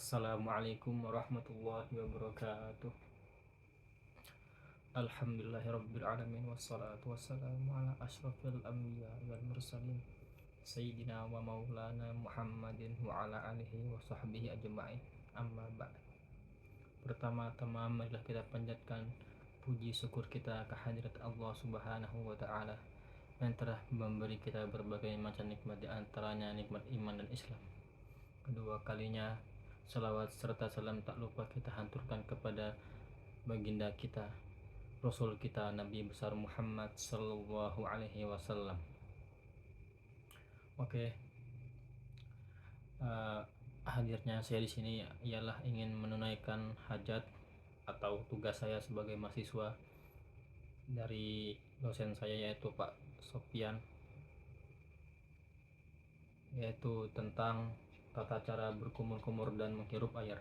Assalamualaikum warahmatullahi wabarakatuh. Alhamdulillahirrabbilalamin. Wassalatu wassalamu ala ashrafil anbiya wal mursalin Sayyidina wa maulana Muhammadin wa ala alihi wa sahbihi ajma'in. Amma ba'd. Pertama-tama marilah kita panjatkan puji syukur kita kehadirat Allah subhanahu wa ta'ala yang telah memberi kita berbagai macam nikmat, di antaranya nikmat iman dan Islam. Kedua kalinya salawat serta salam tak lupa kita hanturkan kepada baginda kita, Rasul kita, Nabi besar Muhammad Sallallahu Alaihi Wasallam. Oke, hadirnya saya di sini ialah ingin menunaikan hajat atau tugas saya sebagai mahasiswa dari dosen saya, yaitu Pak Sofian, yaitu tentang tata cara berkumur-kumur dan menghirup air.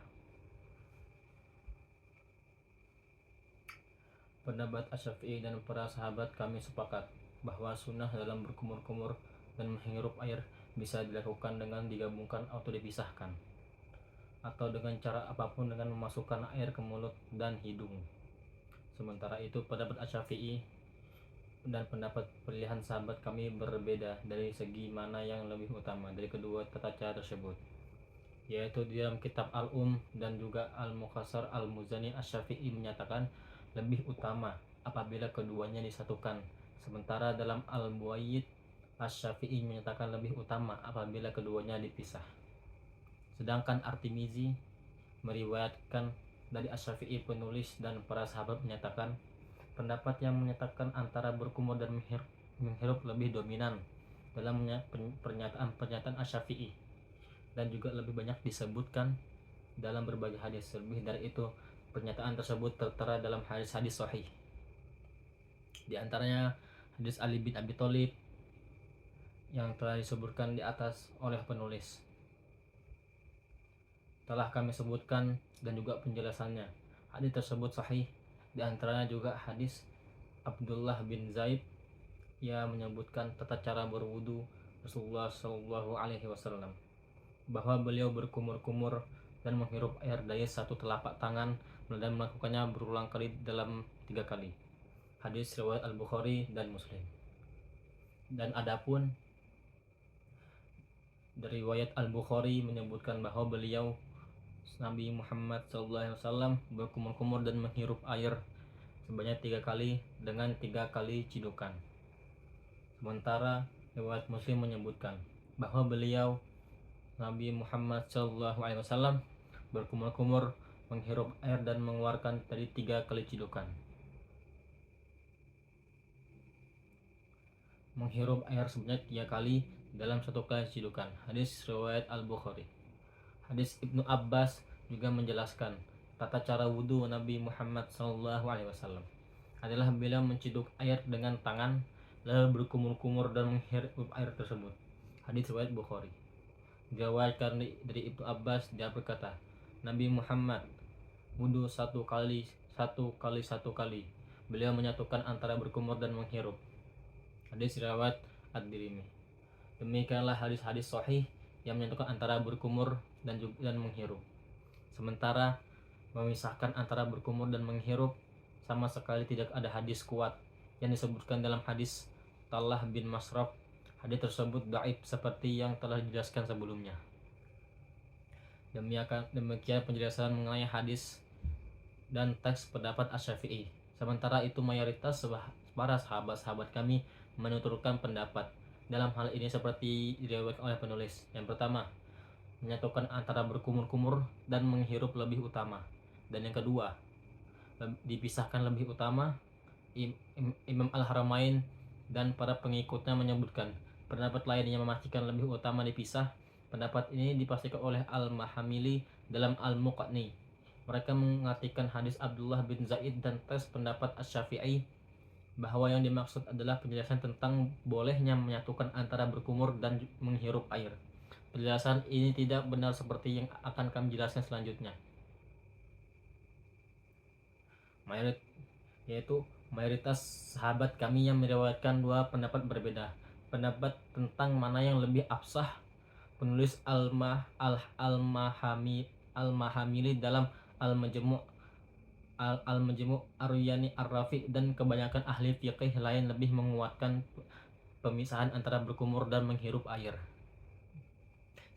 Pendapat Asy-Syafi'i dan para sahabat kami sepakat bahwa sunnah dalam berkumur-kumur dan menghirup air bisa dilakukan dengan digabungkan atau dipisahkan, atau dengan cara apapun dengan memasukkan air ke mulut dan hidung. Sementara itu pendapat Asy-Syafi'i dan pendapat pilihan sahabat kami berbeda dari segi mana yang lebih utama dari kedua tata cara tersebut, yaitu di dalam kitab dan juga Al-Mukhtasar Al-Muzani. Asy-Syafi'i menyatakan lebih utama apabila keduanya disatukan, sementara dalam Al-Muwayyid Asy-Syafi'i menyatakan lebih utama apabila keduanya dipisah. Sedangkan At-Tirmizi meriwayatkan dari Asy-Syafi'i penulis dan para sahabat menyatakan pendapat yang menyatakan antara berkumur dan menghirup lebih dominan dalam pernyataan Asy-Syafi'i, dan juga lebih banyak disebutkan dalam berbagai hadis. Lebih dari itu, pernyataan tersebut tertera dalam hadis-hadis sahih, di antaranya hadis Ali bin Abi Thalib yang telah disebutkan di atas oleh penulis. Telah kami sebutkan dan juga penjelasannya. Hadis tersebut sahih. Di antaranya juga hadis Abdullah bin Zaid yang menyebutkan tata cara berwudu Rasulullah Shallallahu Alaihi Wasallam, bahwa beliau berkumur-kumur dan menghirup air dari satu telapak tangan dan melakukannya berulang kali dalam 3 kali. Hadis riwayat Al-Bukhari dan Muslim. Dan adapun dari riwayat Al-Bukhari menyebutkan bahwa beliau Nabi Muhammad SAW berkumur-kumur dan menghirup air sebanyak 3 kali dengan 3 kali cidukan. Sementara riwayat Muslim menyebutkan bahwa beliau Nabi Muhammad SAW berkumur-kumur, menghirup air dan mengeluarkan dari 3 kali cidukan. Menghirup air sebanyak 3 kali dalam 1 kali cidukan. Hadis riwayat Al-Bukhari. Hadis Ibnu Abbas juga menjelaskan tata cara wudhu Nabi Muhammad SAW adalah beliau menciduk air dengan tangan lalu berkumur-kumur dan menghirup air tersebut. Hadis riwayat Bukhari. Diriwayatkan dari Ibnu Abbas, dia berkata, Nabi Muhammad wudhu 1 kali. Beliau menyatukan antara berkumur dan menghirup. Hadis riwayat Ad-Tirmizi. Demikianlah hadis-hadis sahih yang menyatukan antara berkumur dan menghirup. Sementara memisahkan antara berkumur dan menghirup sama sekali tidak ada hadis kuat yang disebutkan dalam hadis Tallah bin Masraf. Hadis tersebut dhaif seperti yang telah dijelaskan sebelumnya. Demikian penjelasan mengenai hadis dan teks pendapat Asy-Syafi'i. Sementara itu mayoritas para sahabat-sahabat kami menuturkan pendapat dalam hal ini seperti diriwayatkan oleh penulis. Yang pertama, menyatukan antara berkumur-kumur dan menghirup lebih utama. Dan yang kedua, dipisahkan lebih utama. Imam Al-Haramain dan para pengikutnya menyebutkan pendapat lain yang memastikan lebih utama dipisah. Pendapat ini dipastikan oleh Al-Mahamili dalam Al-Muqni. Mereka mengartikan hadis Abdullah bin Zaid dan tes pendapat Asy-Syafi'i bahwa yang dimaksud adalah penjelasan tentang bolehnya menyatukan antara berkumur dan menghirup air. Penjelasan ini tidak benar seperti yang akan kami jelaskan selanjutnya. Mayoritas sahabat kami yang meriwayatkan 2 pendapat berbeda. Pendapat tentang mana yang lebih absah, penulis Al-Mahamili dalam Al-Majmu' Al-Majmu' Ar-Ruyani Ar-Rafi, dan kebanyakan ahli fiqih lain lebih menguatkan pemisahan antara berkumur dan menghirup air.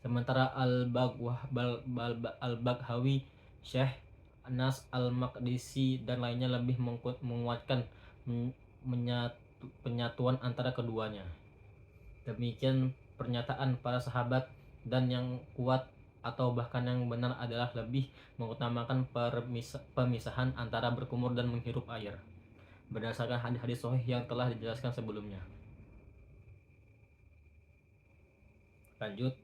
Sementara Al-Baghawi, Syekh Anas Al-Maqdisi dan lainnya lebih menguatkan penyatuan antara keduanya. Demikian pernyataan para sahabat, dan yang kuat atau bahkan yang benar adalah lebih mengutamakan pemisahan antara berkumur dan menghirup air berdasarkan hadis-hadis sahih yang telah dijelaskan sebelumnya. Lanjut,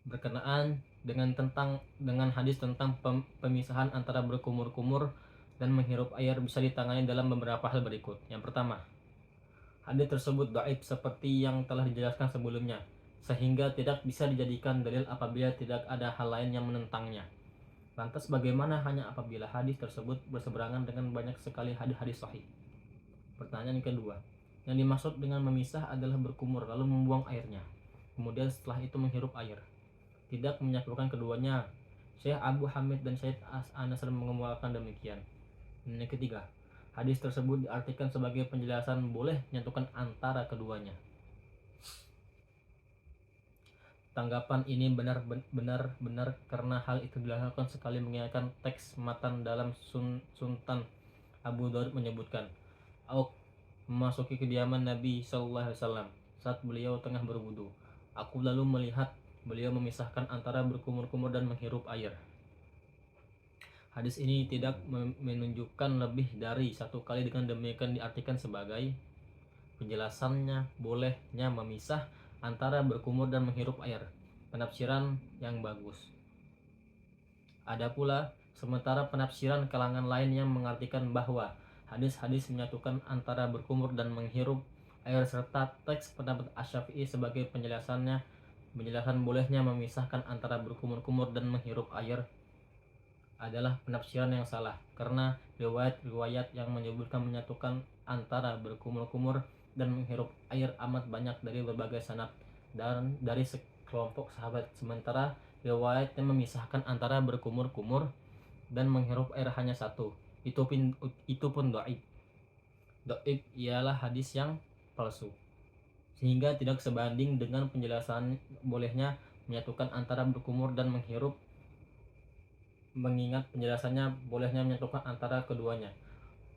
berkenaan dengan hadis tentang pemisahan antara berkumur-kumur dan menghirup air bisa ditangani dalam beberapa hal berikut. Yang pertama, hadis tersebut dhaif seperti yang telah dijelaskan sebelumnya, sehingga tidak bisa dijadikan dalil apabila tidak ada hal lain yang menentangnya. Lantas bagaimana hanya apabila hadis tersebut berseberangan dengan banyak sekali hadis-hadis sahih? Pertanyaan kedua, yang dimaksud dengan memisah adalah berkumur lalu membuang airnya, kemudian setelah itu menghirup air, tidak menyatukan keduanya. Syekh Abu Hamid dan Syekh Anas mengemukakan demikian. Dan yang ketiga, hadis tersebut diartikan sebagai penjelasan boleh menyatukan antara keduanya. Tanggapan ini benar karena hal itu dilakukan sekali mengingatkan teks matan dalam Sunan Abu Daud menyebutkan, Aku memasuki kediaman Nabi SAW saat beliau tengah berwudu. Aku lalu melihat beliau memisahkan antara berkumur-kumur dan menghirup air. Hadis ini tidak menunjukkan lebih dari satu kali, dengan demikian diartikan sebagai penjelasannya bolehnya memisah antara berkumur dan menghirup air, penafsiran yang bagus. Ada pula sementara penafsiran kalangan lain yang mengartikan bahwa hadis-hadis menyatukan antara berkumur dan menghirup air serta teks pendapat Asy-Syafi'i sebagai penjelasan bolehnya memisahkan antara berkumur-kumur dan menghirup air adalah penafsiran yang salah, karena riwayat-riwayat yang menyebutkan menyatukan antara berkumur-kumur dan menghirup air amat banyak dari berbagai sanad dan dari sekelompok sahabat, sementara riwayat yang memisahkan antara berkumur-kumur dan menghirup air hanya satu. Itu pun dhaif. Dhaif ialah hadis yang palsu, sehingga tidak sebanding dengan penjelasan bolehnya menyatukan antara berkumur dan menghirup, mengingat penjelasannya bolehnya menyatukan antara keduanya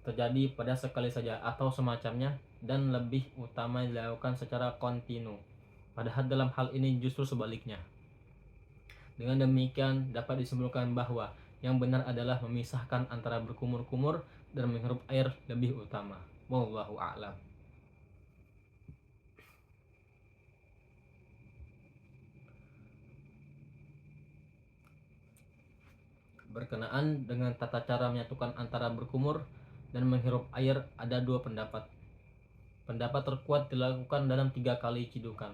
terjadi pada sekali saja atau semacamnya, dan lebih utama dilakukan secara kontinu. Padahal dalam hal ini justru sebaliknya. Dengan demikian dapat disimpulkan bahwa yang benar adalah memisahkan antara berkumur-kumur dan menghirup air lebih utama. Wallahu a'lam. Berkenaan dengan tata cara menyatukan antara berkumur dan menghirup air ada dua pendapat. Pendapat terkuat dilakukan dalam 3 kali cidukan.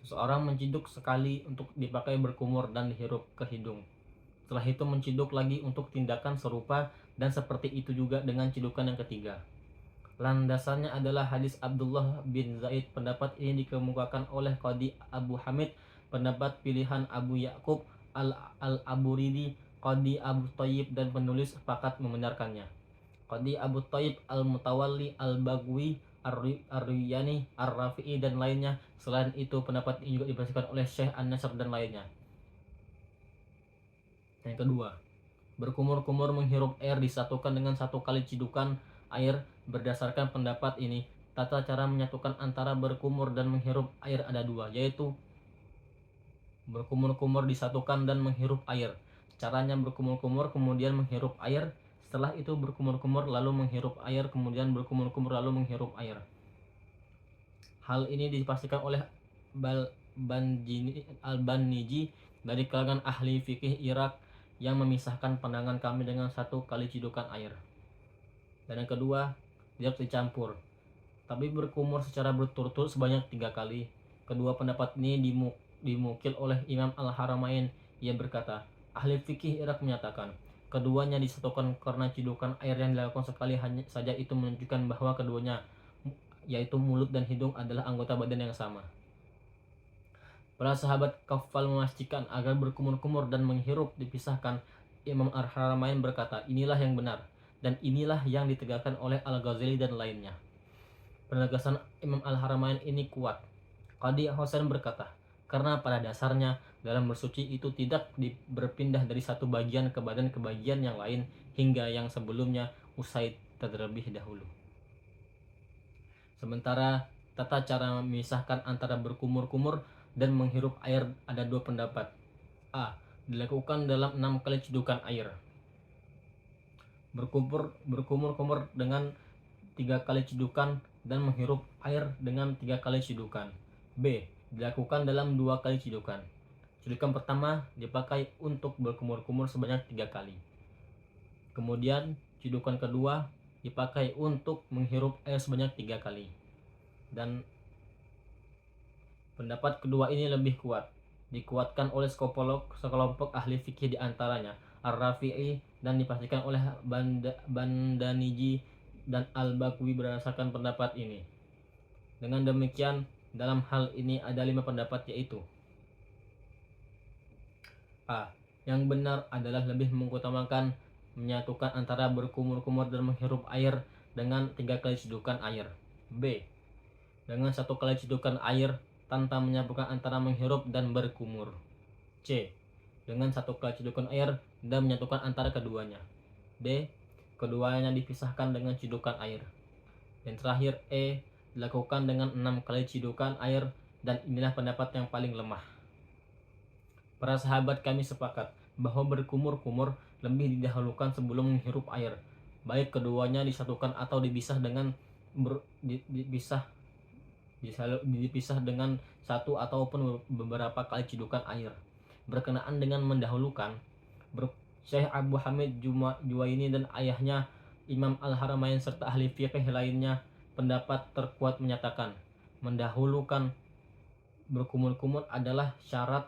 Seseorang menciduk sekali untuk dipakai berkumur dan dihirup ke hidung. Setelah itu menciduk lagi untuk tindakan serupa, dan seperti itu juga dengan cidukan yang ketiga. Landasannya adalah hadis Abdullah bin Zaid. Pendapat ini dikemukakan oleh Qadi Abu Hamid, pendapat pilihan Abu Ya'qub Al-Aburidi. Qadi Abu Thayyib dan penulis sepakat membenarkannya. Qadi Abu Thayyib Al-Mutawalli Al-Baghawi Ar-Ruyani Ar-Rafi'i dan lainnya. Selain itu pendapat ini juga diperhatikan oleh Syekh An-Nasr dan lainnya. Yang kedua, berkumur-kumur menghirup air disatukan dengan 1 kali cidukan air. Berdasarkan pendapat ini, tata cara menyatukan antara berkumur dan menghirup air ada 2, yaitu berkumur-kumur disatukan dan menghirup air. Caranya berkumur-kumur kemudian menghirup air, setelah itu berkumur-kumur lalu menghirup air, kemudian berkumur-kumur lalu menghirup air. Hal ini dipastikan oleh Al-Baniji dari kalangan ahli fikih Irak yang memisahkan pandangan kami dengan 1 kali cidukan air. Dan yang kedua, tidak dicampur, tapi berkumur secara berturut-turut sebanyak 3 kali. Kedua pendapat ini dimukil oleh Imam Al-Haramain. Ia berkata, ahli fikih Irak menyatakan, keduanya disatukan karena cidukan air yang dilakukan sekali hanya saja itu menunjukkan bahwa keduanya, yaitu mulut dan hidung, adalah anggota badan yang sama. Para sahabat kafal memastikan agar berkumur-kumur dan menghirup dipisahkan. Imam Al-Haramain berkata, inilah yang benar, dan inilah yang ditegakkan oleh Al-Ghazali dan lainnya. Penegasan Imam Al-Haramain ini kuat. Qadi Hasan berkata, karena pada dasarnya dalam bersuci itu tidak berpindah dari satu bagian ke bagian yang lain hingga yang sebelumnya usai terlebih dahulu. Sementara tata cara memisahkan antara berkumur-kumur dan menghirup air ada dua pendapat. A. Dilakukan dalam 6 kali cidukan air. Berkumur-kumur dengan 3 kali cidukan dan menghirup air dengan 3 kali cidukan. B. Dilakukan dalam 2 kali cidukan. Cidukan pertama dipakai untuk berkumur-kumur sebanyak 3 kali. Kemudian cidukan kedua dipakai untuk menghirup air sebanyak 3 kali. Dan pendapat kedua ini lebih kuat, dikuatkan oleh sekelompok ahli fikih diantaranya Ar-Rafi'i, dan dipastikan oleh Bandaniji dan Al-Bakwi berdasarkan pendapat ini. Dengan demikian, dalam hal ini ada 5 pendapat, yaitu A. Yang benar adalah lebih mengutamakan menyatukan antara berkumur-kumur dan menghirup air dengan 3 kali cidukan air. B. Dengan 1 kali cidukan air tanpa menyatukan antara menghirup dan berkumur. C. Dengan 1 kali cidukan air dan menyatukan antara keduanya. D. Keduanya dipisahkan dengan cidukan air. Dan terakhir E. Dilakukan dengan 6 kali cidukan air, dan inilah pendapat yang paling lemah. Para sahabat kami sepakat bahwa berkumur-kumur lebih didahulukan sebelum menghirup air, baik keduanya disatukan atau dipisah dengan satu ataupun beberapa kali cidukan air. Berkenaan dengan mendahulukan, Syekh Abu Hamid Juwaini dan ayahnya Imam Al-Haramain serta ahli fikih lainnya pendapat terkuat menyatakan mendahulukan berkumur-kumur adalah syarat.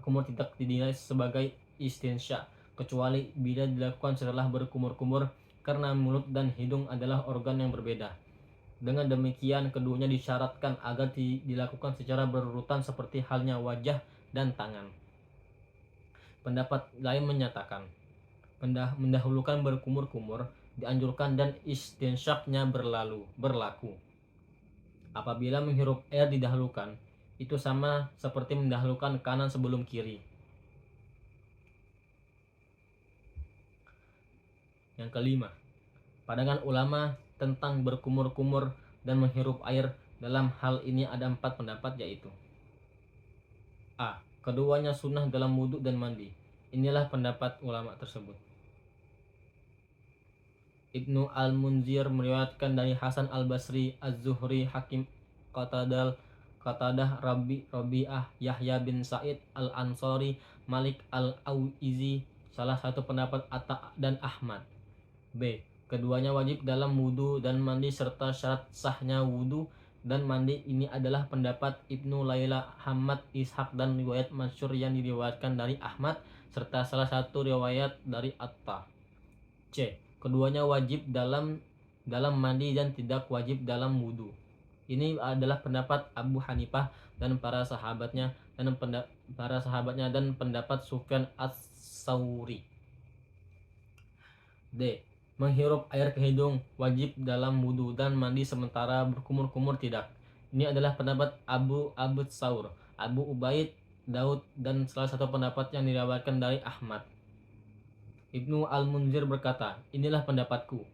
Kumur tidak dinilai sebagai istinsya kecuali bila dilakukan setelah berkumur-kumur, karena mulut dan hidung adalah organ yang berbeda. Dengan demikian, keduanya disyaratkan agar dilakukan secara berurutan seperti halnya wajah dan tangan. Pendapat lain menyatakan mendahulukan berkumur-kumur dianjurkan dan istinsyaknya berlaku. Apabila menghirup air didahulukan, itu sama seperti mendahulukan kanan sebelum kiri. Yang kelima, pandangan ulama tentang berkumur-kumur dan menghirup air. Dalam hal ini ada 4 pendapat, yaitu A. Keduanya sunnah dalam wudhu dan mandi. Inilah pendapat ulama tersebut. Ibnu Al-Munzir meriwayatkan dari Hasan Al-Basri, Az-Zuhri, Hakim, Qatadah, Rabi'ah, Yahya bin Sa'id Al-Ansari, Malik Al-Auizi, salah satu pendapat Atta dan Ahmad. B. Keduanya wajib dalam wudhu dan mandi serta syarat sahnya wudhu dan mandi ini adalah pendapat Ibnu Laila, Hamad, Ishaq, dan riwayat masyhur yang diriwayatkan dari Ahmad serta salah satu riwayat dari Atta. C. Keduanya wajib dalam mandi dan tidak wajib dalam wudhu. Ini adalah pendapat Abu Hanifah dan para sahabatnya dan pendapat Sufyan Ats-Tsauri. D. Menghirup air ke hidung wajib dalam wudhu dan mandi, sementara berkumur-kumur tidak. Ini adalah pendapat Abu Tsaur, Abu Ubaid, Daud, dan salah satu pendapat yang diriwayatkan dari Ahmad. Ibnu Al-Munzir berkata, inilah pendapatku.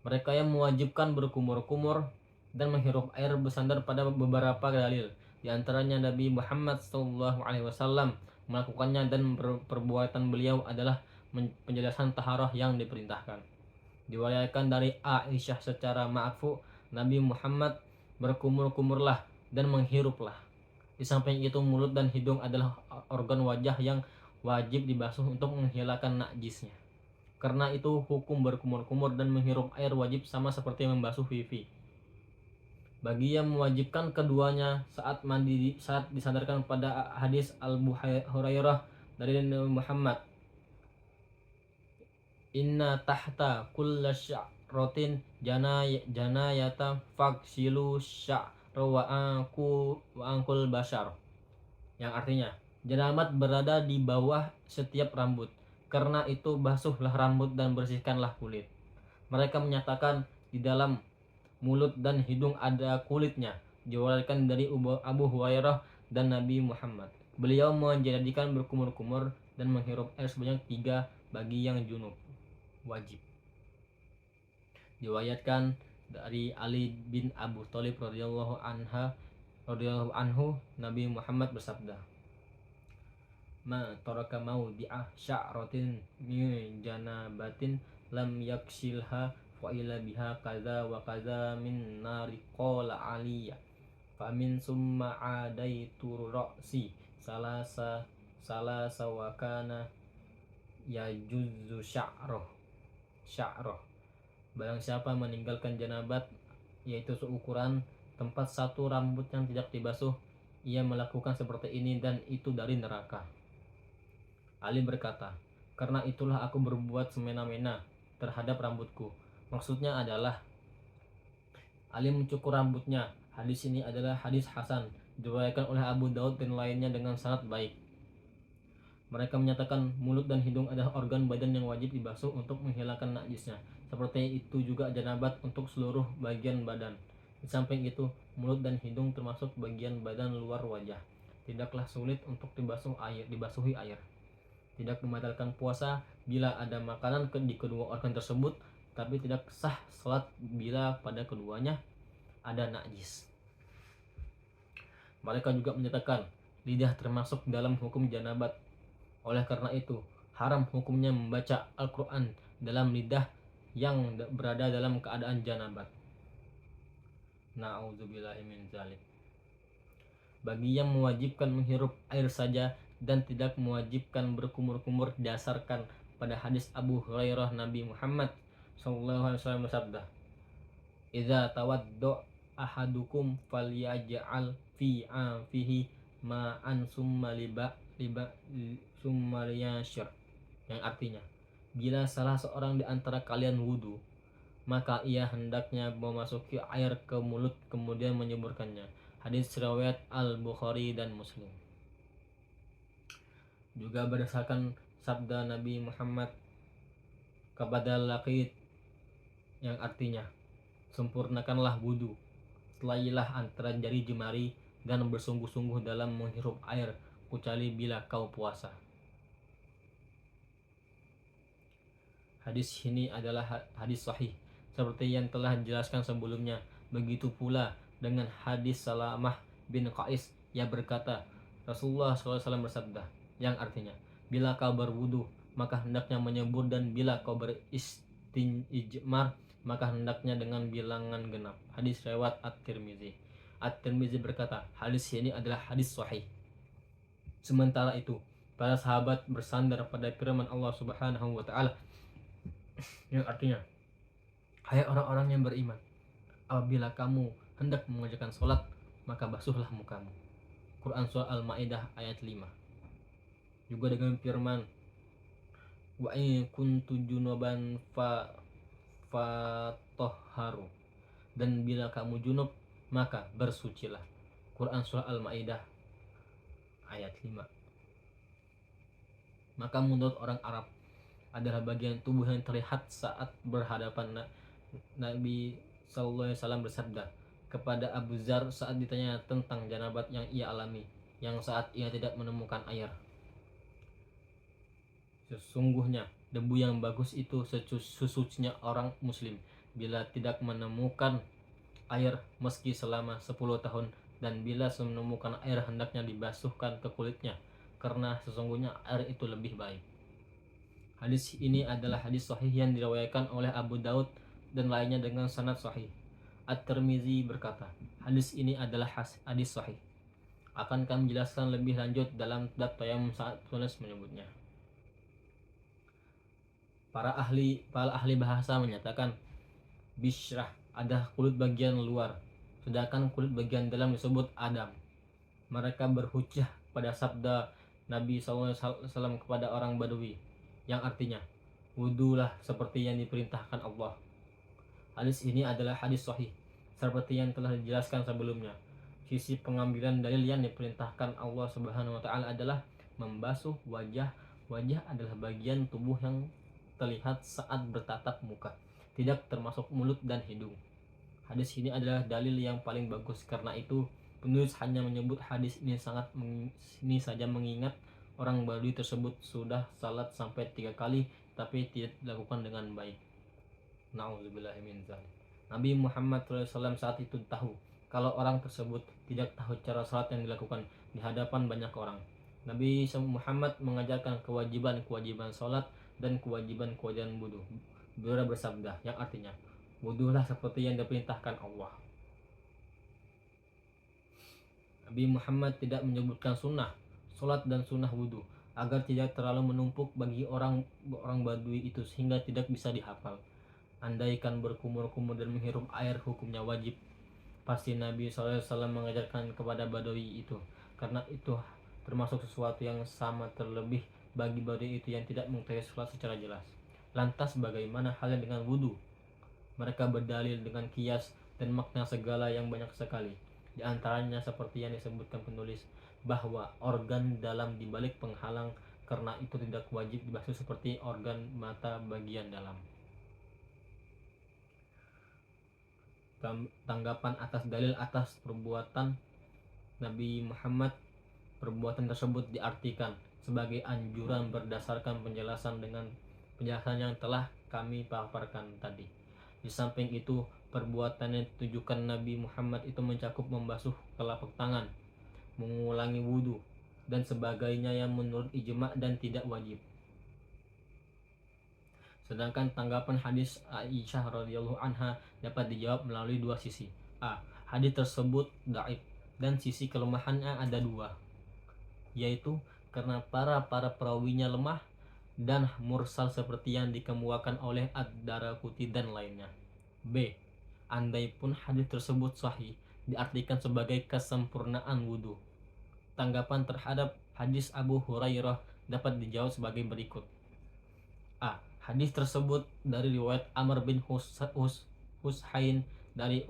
Mereka yang mewajibkan berkumur-kumur dan menghirup air bersandar pada beberapa dalil, di antaranya Nabi Muhammad SAW melakukannya dan perbuatan beliau adalah penjelasan taharah yang diperintahkan. Diwayatkan dari Aisyah secara ma'fu, Nabi Muhammad berkumur-kumurlah dan menghiruplah. Di samping itu, mulut dan hidung adalah organ wajah yang wajib dibasuh untuk menghilangkan najisnya. Karena itu, hukum berkumur-kumur dan menghirup air wajib sama seperti membasuh pipi. Bagi yang mewajibkan keduanya saat mandi saat disandarkan pada hadis Abu Hurairah dari Nabi Muhammad, inna tahta kulla sya'ratin janayata faksilu sya'ra wa angkul bashar, yang artinya jenamat berada di bawah setiap rambut, karena itu basuhlah rambut dan bersihkanlah kulit. Mereka menyatakan di dalam mulut dan hidung ada kulitnya, diriwayatkan dari Abu Hurairah dan Nabi Muhammad. Beliau menjadikan berkumur-kumur dan menghirup air sebanyak 3 bagi yang junub wajib. Diriwayatkan dari Ali bin Abu Thalib radhiyallahu anhu, Nabi Muhammad bersabda, ma taraka maudi'a sya'ratin min janabatin lam yaksilha wa ila biha kaza wa kaza min nari qala aliyya fa min summa adaitu ra'si salasa wa kana yajuzzu sya'roh. Barang siapa meninggalkan janabat, yaitu seukuran tempat satu rambut yang tidak dibasuh, ia melakukan seperti ini dan itu dari neraka. Ali berkata, karena itulah aku berbuat semena-mena terhadap rambutku. Maksudnya adalah Ali mencukur rambutnya. Hadis ini adalah hadis hasan, diriwayatkan oleh Abu Daud dan lainnya dengan sanad baik. Mereka menyatakan mulut dan hidung adalah organ badan yang wajib dibasuh untuk menghilangkan najisnya. Seperti itu juga janabat untuk seluruh bagian badan. Di samping itu, mulut dan hidung termasuk bagian badan luar wajah. Tidaklah sulit untuk dibasuhi air. Tidak membatalkan puasa bila ada makanan di kedua organ tersebut, tapi tidak sah salat bila pada keduanya ada najis. Mereka juga menyatakan lidah termasuk dalam hukum janabat. Oleh karena itu, haram hukumnya membaca Al-Quran dalam lidah yang berada dalam keadaan janabat. Na'udzubillahi min dzalik. Bagi yang mewajibkan menghirup air saja dan tidak mewajibkan berkumur-kumur didasarkan pada hadis Abu Hurairah, Nabi Muhammad SAW bersabda, idza tawaddo ahadukum falyaj'al fi anfihi ma'an summa summa liyashir, yang artinya bila salah seorang di antara kalian wudu, maka ia hendaknya memasuki air ke mulut kemudian menyemburkannya. Hadis riwayat Al-Bukhari dan Muslim. Juga berdasarkan sabda Nabi Muhammad kepada laqit, yang artinya sempurnakanlah wudu, selailah antara jari jemari dan bersungguh-sungguh dalam menghirup air, kecuali bila kau puasa. Hadis ini adalah hadis sahih seperti yang telah dijelaskan sebelumnya. Begitu pula dengan hadis Salamah bin Qais yang berkata, Rasulullah SAW bersabda, yang artinya bila kau berwudu maka hendaknya menyembur, dan bila kau beristinjmar maka hendaknya dengan bilangan genap. Hadis riwayat At-Tirmizi. At-Tirmizi berkata, hadis ini adalah hadis sahih. Sementara itu, para sahabat bersandar pada firman Allah Subhanahu wa taala, yang artinya, hai orang-orang yang beriman, apabila kamu hendak mengerjakan sholat, maka basuhlah mukamu. Quran surah Al-Maidah ayat 5. Juga dengan firman, wa in kuntu junuban fatahharu, dan bila kamu junub maka bersucilah. Quran surah Al-Maidah ayat 5. Maka menurut orang Arab adalah bagian tubuh yang terlihat saat berhadapan. Nabi SAW bersabda kepada Abu Dzar saat ditanya tentang janabat yang ia alami, yang saat ia tidak menemukan air, sesungguhnya debu yang bagus itu sesucinya orang muslim bila tidak menemukan air meski selama 10 tahun, dan bila menemukan air hendaknya dibasuhkan ke kulitnya, karena sesungguhnya air itu lebih baik. Hadis ini adalah hadis sahih yang diriwayatkan oleh Abu Daud dan lainnya dengan sanad sahih. At-Tirmizi berkata, hadis ini adalah hadis sahih. Akan kami jelaskan lebih lanjut dalam bab tayamum saat penulis menyebutnya. Para ahli bahasa menyatakan bishrah adalah kulit bagian luar, sedangkan kulit bagian dalam disebut Adam. Mereka berhujjah pada sabda Nabi SAW kepada orang Badui, yang artinya, wudulah seperti yang diperintahkan Allah. Hadis ini adalah hadis sahih, seperti yang telah dijelaskan sebelumnya. Sisi pengambilan dalil yang diperintahkan Allah Subhanahu wa Ta'ala adalah membasuh wajah. Wajah adalah bagian tubuh yang terlihat saat bertatap muka, tidak termasuk mulut dan hidung. Hadis ini adalah dalil yang paling bagus. Karena itu penulis hanya menyebut hadis ini saja, mengingat orang Badui tersebut sudah salat sampai 3 kali tapi tidak dilakukan dengan baik. Na'udzubillahi min dzalik. Nabi Muhammad SAW saat itu tahu kalau orang tersebut tidak tahu cara salat yang dilakukan di hadapan banyak orang. Nabi Muhammad mengajarkan kewajiban salat dan kewajiban wudu. Beliau bersabda, yang artinya, wudulah seperti yang diperintahkan Allah. Nabi Muhammad tidak menyebutkan sunnah salat dan sunnah wudu agar tidak terlalu menumpuk bagi orang Badui itu sehingga tidak bisa dihafal. Andaikan berkumur-kumur dan menghirup air hukumnya wajib, pasti Nabi SAW mengajarkan kepada Badui itu, karena itu termasuk sesuatu yang sama, terlebih bagi Badui itu yang tidak mengetahui salat secara jelas. Lantas bagaimana halnya dengan wudu? Mereka berdalil dengan kias dan makna segala yang banyak sekali. Di antaranya seperti yang disebutkan penulis, bahwa organ dalam dibalik penghalang, karena itu tidak wajib dibasuh seperti organ mata bagian dalam. Tanggapan atas dalil atas perbuatan Nabi Muhammad. Perbuatan tersebut diartikan sebagai anjuran berdasarkan penjelasan yang telah kami paparkan tadi. Di samping itu, perbuatan yang ditujukan Nabi Muhammad itu mencakup membasuh telapak tangan, mengulangi wudhu, dan sebagainya yang menurut ijma' dan tidak wajib. Sedangkan tanggapan hadis Aisyah radhiyallahu anha dapat dijawab melalui dua sisi. A. Hadis tersebut dhaif dan sisi kelemahannya ada dua, yaitu karena para perawinya lemah dan mursal seperti yang dikemukakan oleh Ad-Daraqutni dan lainnya. B. Andai pun hadis tersebut sahih, diartikan sebagai kesempurnaan wudhu. Tanggapan terhadap hadis Abu Hurairah dapat dijawab sebagai berikut. A. Hadis tersebut dari riwayat Amr bin Husain dari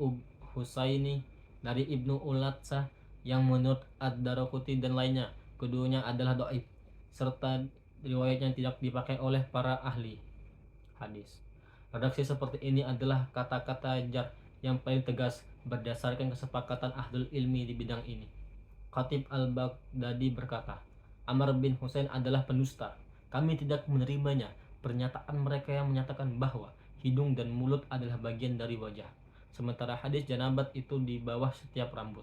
Husaini dari Ibnu Ulatsah yang menurut Ad-Daraqutni dan lainnya keduanya adalah dhaif, serta riwayatnya tidak dipakai oleh para ahli hadis. Redaksi seperti ini adalah kata-kata jar yang paling tegas berdasarkan kesepakatan ahlul ilmi di bidang ini. Khatib al-Baghdadi berkata, Amr bin Husain adalah pendusta. Kami tidak menerimanya. Pernyataan mereka yang menyatakan bahwa hidung dan mulut adalah bagian dari wajah, sementara hadis janabat itu di bawah setiap rambut.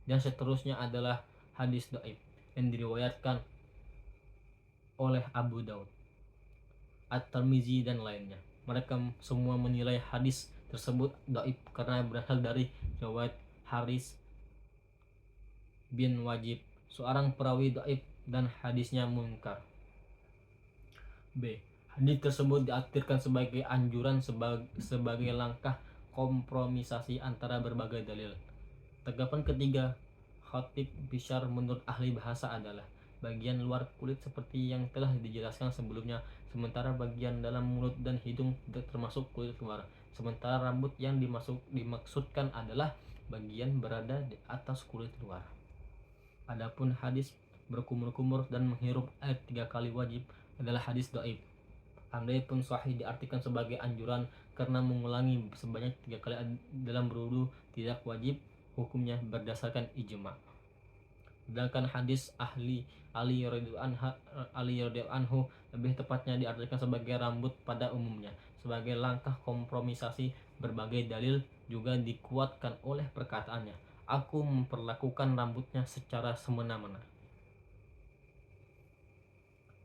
Dan seterusnya adalah hadis dhaif yang diriwayatkan oleh Abu Daud, At-Tirmizi dan lainnya. Mereka semua menilai hadis tersebut dhaif karena berasal dari riwayat Haris bin Wajib, seorang perawi dhaif, dan hadisnya munkar. B. Hadis tersebut diartikan sebagai anjuran sebagai langkah kompromisasi antara berbagai dalil. Tanggapan ketiga Khatib Bishar menurut ahli bahasa adalah bagian luar kulit seperti yang telah dijelaskan sebelumnya, sementara bagian dalam mulut dan hidung tidak termasuk kulit luar. Sementara rambut yang dimaksudkan adalah bagian berada di atas kulit luar. Adapun hadis berkumur-kumur dan menghirup air 3 kali wajib adalah hadis dhaif. Andai pun sahih diartikan sebagai anjuran karena mengulangi sebanyak 3 kali dalam berwudu tidak wajib hukumnya berdasarkan ijma'. Sedangkan hadis Ali radhiyallahu anhu lebih tepatnya diartikan sebagai rambut pada umumnya. Sebagai langkah kompromisasi, berbagai dalil juga dikuatkan oleh perkataannya, aku memperlakukan rambutnya secara semena-mena.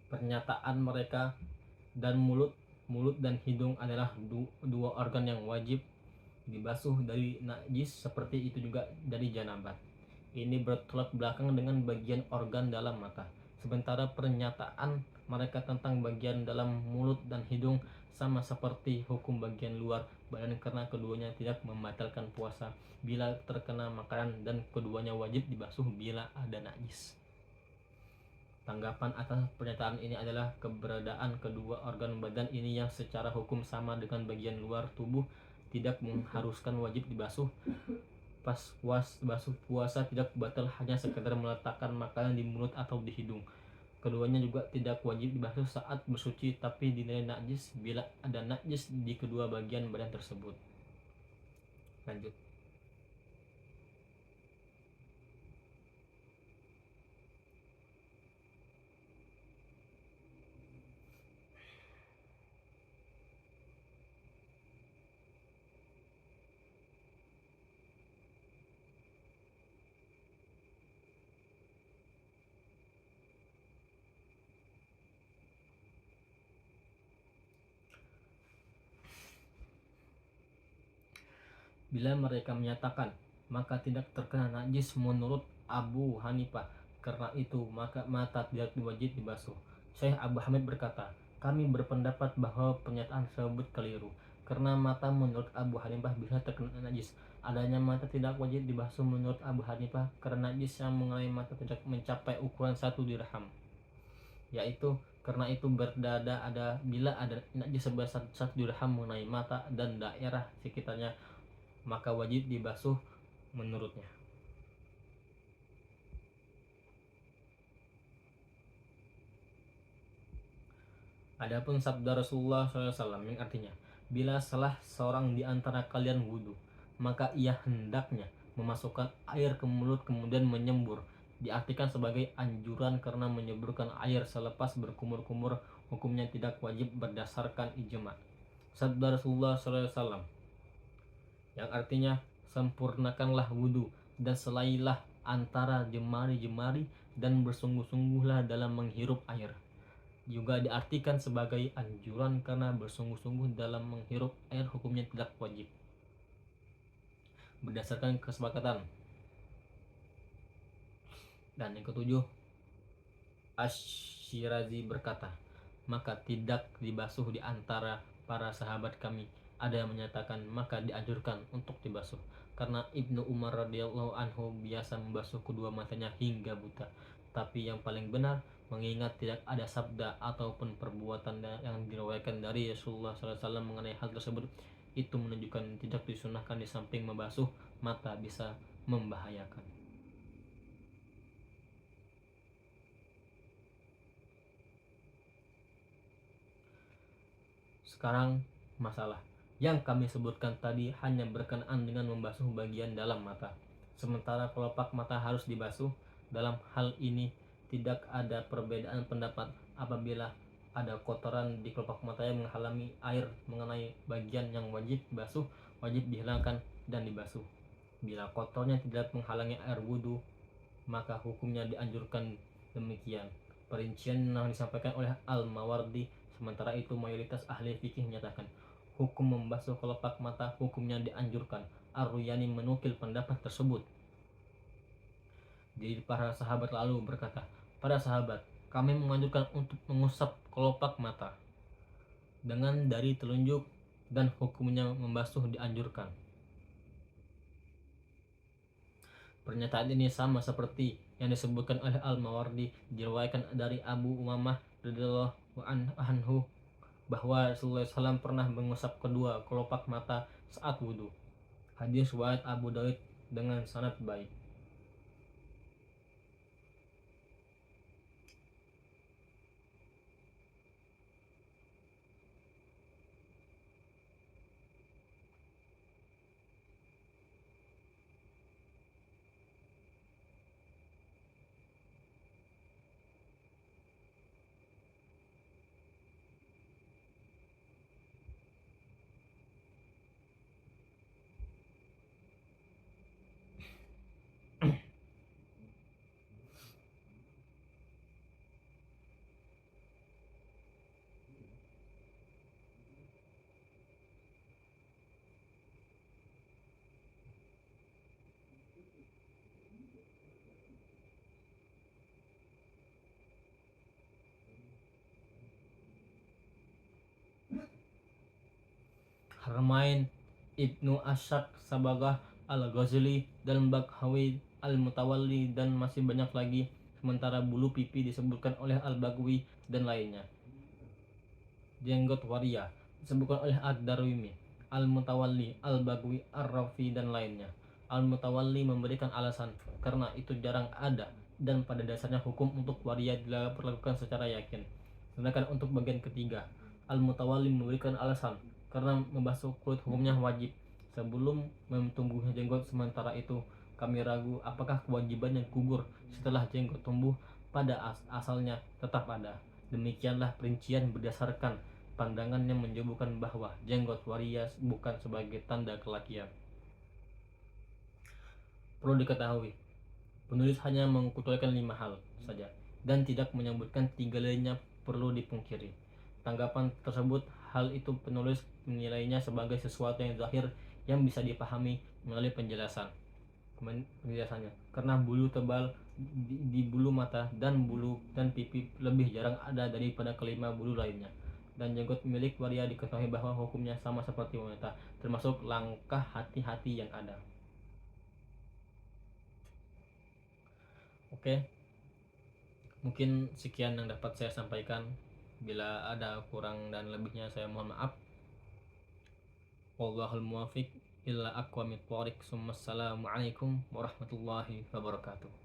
Pernyataan mereka dan mulut dan hidung adalah dua organ yang wajib dibasuh dari najis, seperti itu juga dari janabat. Ini bertolak belakang dengan bagian organ dalam mata. sementara pernyataan mereka tentang bagian dalam mulut dan hidung sama seperti hukum bagian luar badan karena keduanya tidak membatalkan puasa bila terkena makanan dan keduanya wajib dibasuh bila ada najis. Tanggapan atas pernyataan ini adalah keberadaan kedua organ badan ini yang secara hukum sama dengan bagian luar tubuh tidak mengharuskan wajib dibasuh. Basuh puasa tidak batal hanya sekedar meletakkan makanan di mulut atau di hidung. Keduanya juga tidak wajib dibasuh saat bersuci tapi dinilai najis bila ada najis di kedua bagian badan tersebut. Lanjut. Bila mereka menyatakan maka tidak terkena najis menurut Abu Hanifah, karena itu maka mata tidak wajib dibasuh. Syekh Abu Hamid berkata, kami berpendapat bahwa pernyataan tersebut keliru karena mata menurut Abu Hanifah bisa terkena najis. Adanya mata tidak wajib dibasuh menurut Abu Hanifah karena najis yang mengenai mata tidak mencapai ukuran 1 dirham, yaitu karena itu berdada ada bila ada najis sebesar 1 dirham mengenai mata dan daerah sekitarnya maka wajib dibasuh menurutnya. Adapun sabda Rasulullah SAW yang artinya, bila salah seorang di antara kalian wudhu, maka ia hendaknya memasukkan air ke mulut kemudian menyembur, diartikan sebagai anjuran karena menyeburkan air selepas berkumur-kumur hukumnya tidak wajib berdasarkan ijma. Sabda Rasulullah SAW yang artinya, sempurnakanlah wudhu dan selailah antara jemari-jemari dan bersungguh-sungguhlah dalam menghirup air. Juga diartikan sebagai anjuran karena bersungguh-sungguh dalam menghirup air hukumnya tidak wajib berdasarkan kesepakatan. Dan yang ketujuh, Asy-Syirazi berkata, maka tidak dibasuh di antara para sahabat kami. Ada yang menyatakan maka dianjurkan untuk dibasuh karena Ibnu Umar radhiyallahu anhu biasa membasuh kedua matanya hingga buta. Tapi yang paling benar, mengingat tidak ada sabda ataupun perbuatan yang diriwayatkan dari Rasulullah SAW mengenai hal tersebut, itu menunjukkan tidak disunahkan di samping membasuh mata bisa membahayakan. Sekarang masalah yang kami sebutkan tadi hanya berkenaan dengan membasuh bagian dalam mata, sementara kelopak mata harus dibasuh. Dalam hal ini tidak ada perbedaan pendapat. Apabila ada kotoran di kelopak mata yang menghalangi air mengenai bagian yang wajib dibasuh, wajib dihilangkan dan dibasuh. Bila kotornya tidak menghalangi air wudhu, maka hukumnya dianjurkan demikian. Perincian yang disampaikan oleh Al-Mawardi. Sementara itu mayoritas ahli fikih menyatakan hukum membasuh kelopak mata hukumnya dianjurkan. Ar-Ruyani menukil pendapat tersebut. Jadi para sahabat lalu berkata, para sahabat, kami menganjurkan untuk mengusap kelopak mata dengan dari telunjuk dan hukumnya membasuh dianjurkan. Pernyataan ini sama seperti yang disebutkan oleh Al-Mawardi, diriwayatkan dari Abu Umamah radhiyallahu anhu bahwa Rasulullah SAW pernah mengusap kedua kelopak mata saat wudhu. Hadis riwayat Abu Daud dengan sanad baik. Harmain, Ibnu Ashaq, Sabagah, Al-Ghazali, dan Baghawi Al-Mutawalli, dan masih banyak lagi. Sementara bulu pipi disebutkan oleh Al-Baghawi dan lainnya. Jenggot waria disebutkan oleh Ad-Darwimi, Al-Mutawalli, Al-Baghawi, Ar-Rafi, dan lainnya. Al-Mutawalli memberikan alasan karena itu jarang ada dan pada dasarnya hukum untuk waria diperlakukan secara yakin. Sedangkan untuk bagian ketiga, Al-Mutawalli memberikan alasan karena membasuh kulit hukumnya wajib sebelum tumbuhnya jenggot. Sementara itu kami ragu apakah kewajibannya gugur setelah jenggot tumbuh. Pada asalnya tetap ada. Demikianlah perincian berdasarkan pandangan yang menyebutkan bahwa jenggot waria bukan sebagai tanda kelakian. Perlu diketahui, penulis hanya mengutarakan 5 hal saja dan tidak menyebutkan 3 lainnya. Perlu dipungkiri tanggapan tersebut, hal itu penulis menilainya sebagai sesuatu yang zahir yang bisa dipahami melalui penjelasannya. Karena bulu tebal di bulu mata dan bulu dan pipi lebih jarang ada daripada kelima bulu lainnya. Dan jenggot milik waria diketahui bahwa hukumnya sama seperti wanita, termasuk langkah hati-hati yang ada. Oke, mungkin sekian yang dapat saya sampaikan. Bila ada kurang dan lebihnya saya mohon maaf. Wallahul muwaffiq illa aqwamit thoriq. Assalamualaikum warahmatullahi wabarakatuh.